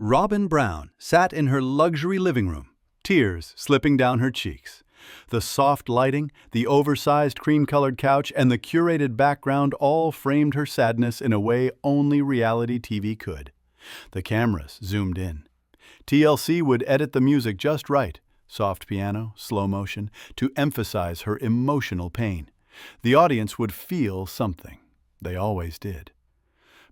Robyn Brown sat in her luxury living room, tears slipping down her cheeks. The soft lighting, the oversized cream-colored couch, and the curated background all framed her sadness in a way only reality TV could. The cameras zoomed in. TLC would edit the music just right, soft piano, slow motion, to emphasize her emotional pain. The audience would feel something. They always did.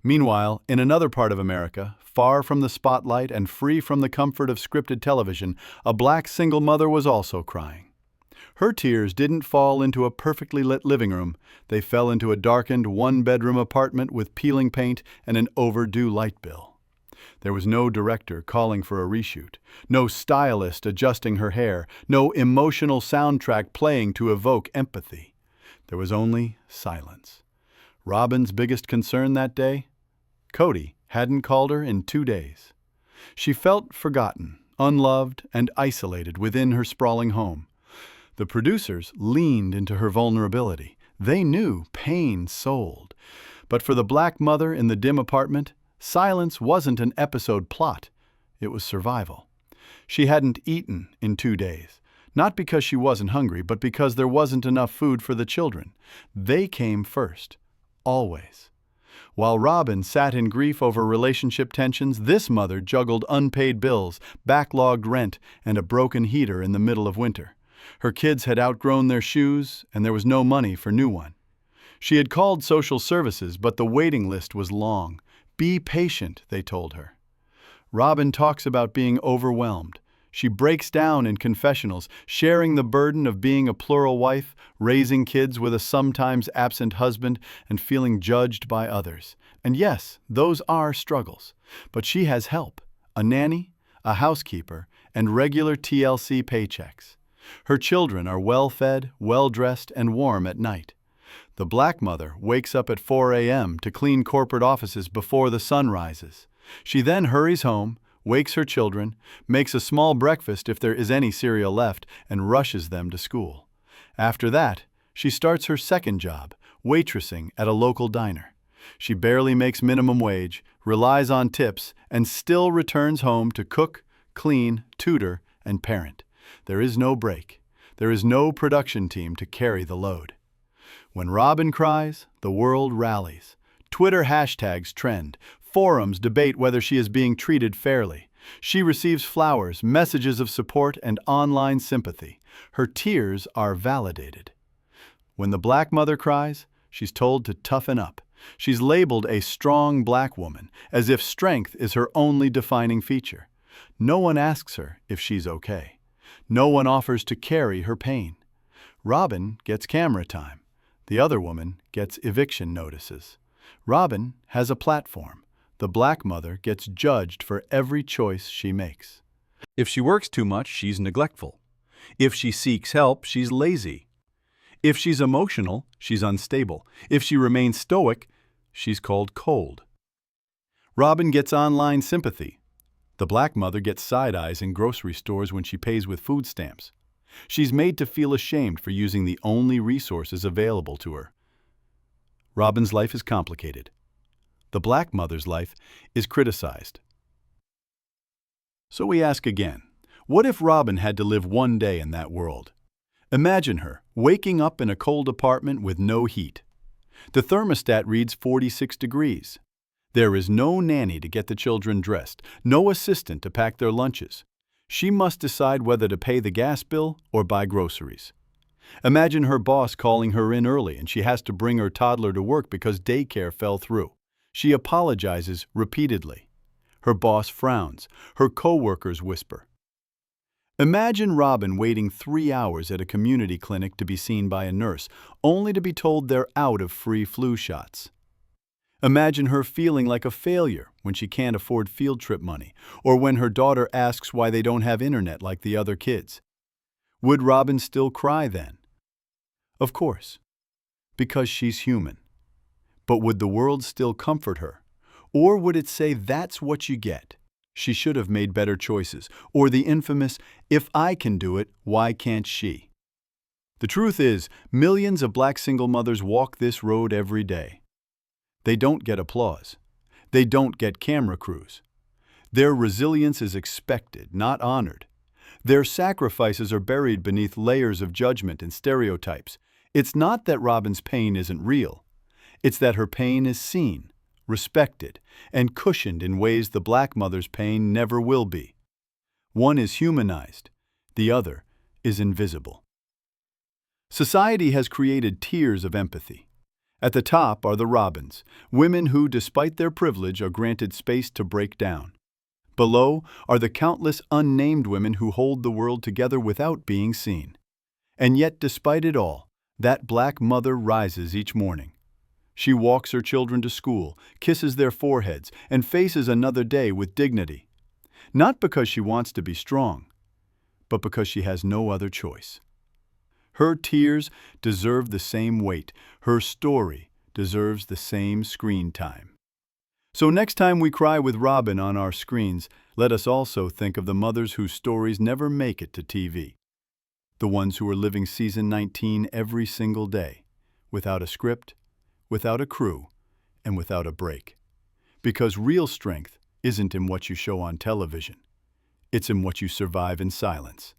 Meanwhile, in another part of America, far from the spotlight and free from the comfort of scripted television, a black single mother was also crying. Her tears didn't fall into a perfectly lit living room. They fell into a darkened one-bedroom apartment with peeling paint and an overdue light bill. There was no director calling for a reshoot, no stylist adjusting her hair, no emotional soundtrack playing to evoke empathy. There was only silence. Robyn's biggest concern that day? Cody hadn't called her in 2 days. She felt forgotten, unloved, and isolated within her sprawling home. The producers leaned into her vulnerability. They knew pain sold. But for the black mother in the dim apartment, silence wasn't an episode plot. It was survival. She hadn't eaten in 2 days. Not because she wasn't hungry, but because there wasn't enough food for the children. They came first. Always. While Robyn sat in grief over relationship tensions, this mother juggled unpaid bills, backlogged rent, and a broken heater in the middle of winter. Her kids had outgrown their shoes, and there was no money for new one. She had called social services, but the waiting list was long. Be patient, they told her. Robyn talks about being overwhelmed. She breaks down in confessionals, sharing the burden of being a plural wife, raising kids with a sometimes absent husband, and feeling judged by others. And yes, those are struggles. But she has help: a nanny, a housekeeper, and regular TLC paychecks. Her children are well-fed, well-dressed, and warm at night. The black mother wakes up at 4 a.m. to clean corporate offices before the sun rises. She then hurries home, wakes her children, makes a small breakfast if there is any cereal left, and rushes them to school. After that, she starts her second job, waitressing at a local diner. She barely makes minimum wage, relies on tips, and still returns home to cook, clean, tutor, and parent. There is no break. There is no production team to carry the load. When Robyn cries, the world rallies. Twitter hashtags trend. Forums debate whether she is being treated fairly. She receives flowers, messages of support, and online sympathy. Her tears are validated. When the black mother cries, she's told to toughen up. She's labeled a strong black woman, as if strength is her only defining feature. No one asks her if she's okay. No one offers to carry her pain. Robyn gets camera time. The other woman gets eviction notices. Robyn has a platform. The black mother gets judged for every choice she makes. If she works too much, she's neglectful. If she seeks help, she's lazy. If she's emotional, she's unstable. If she remains stoic, she's called cold. Robyn gets online sympathy. The black mother gets side eyes in grocery stores when she pays with food stamps. She's made to feel ashamed for using the only resources available to her. Robyn's life is complicated. The black mother's life is criticized. So we ask again, what if Robyn had to live one day in that world? Imagine her waking up in a cold apartment with no heat. The thermostat reads 46 degrees. There is no nanny to get the children dressed, no assistant to pack their lunches. She must decide whether to pay the gas bill or buy groceries. Imagine her boss calling her in early and she has to bring her toddler to work because daycare fell through. She apologizes repeatedly. Her boss frowns. Her co-workers whisper. Imagine Robyn waiting 3 hours at a community clinic to be seen by a nurse, only to be told they're out of free flu shots. Imagine her feeling like a failure when she can't afford field trip money, or when her daughter asks why they don't have internet like the other kids. Would Robyn still cry then? Of course, because she's human. But would the world still comfort her? Or would it say that's what you get? She should have made better choices. Or the infamous, if I can do it, why can't she? The truth is, millions of black single mothers walk this road every day. They don't get applause. They don't get camera crews. Their resilience is expected, not honored. Their sacrifices are buried beneath layers of judgment and stereotypes. It's not that Robyn's pain isn't real. It's that her pain is seen, respected, and cushioned in ways the Black mother's pain never will be. One is humanized, the other is invisible. Society has created tiers of empathy. At the top are the Robyns, women who, despite their privilege, are granted space to break down. Below are the countless unnamed women who hold the world together without being seen. And yet, despite it all, that Black mother rises each morning. She walks her children to school, kisses their foreheads, and faces another day with dignity. Not because she wants to be strong, but because she has no other choice. Her tears deserve the same weight. Her story deserves the same screen time. So next time we cry with Robyn on our screens, let us also think of the mothers whose stories never make it to TV. The ones who are living season 19 every single day, without a script, without a crew, and without a break. Because real strength isn't in what you show on television. It's in what you survive in silence.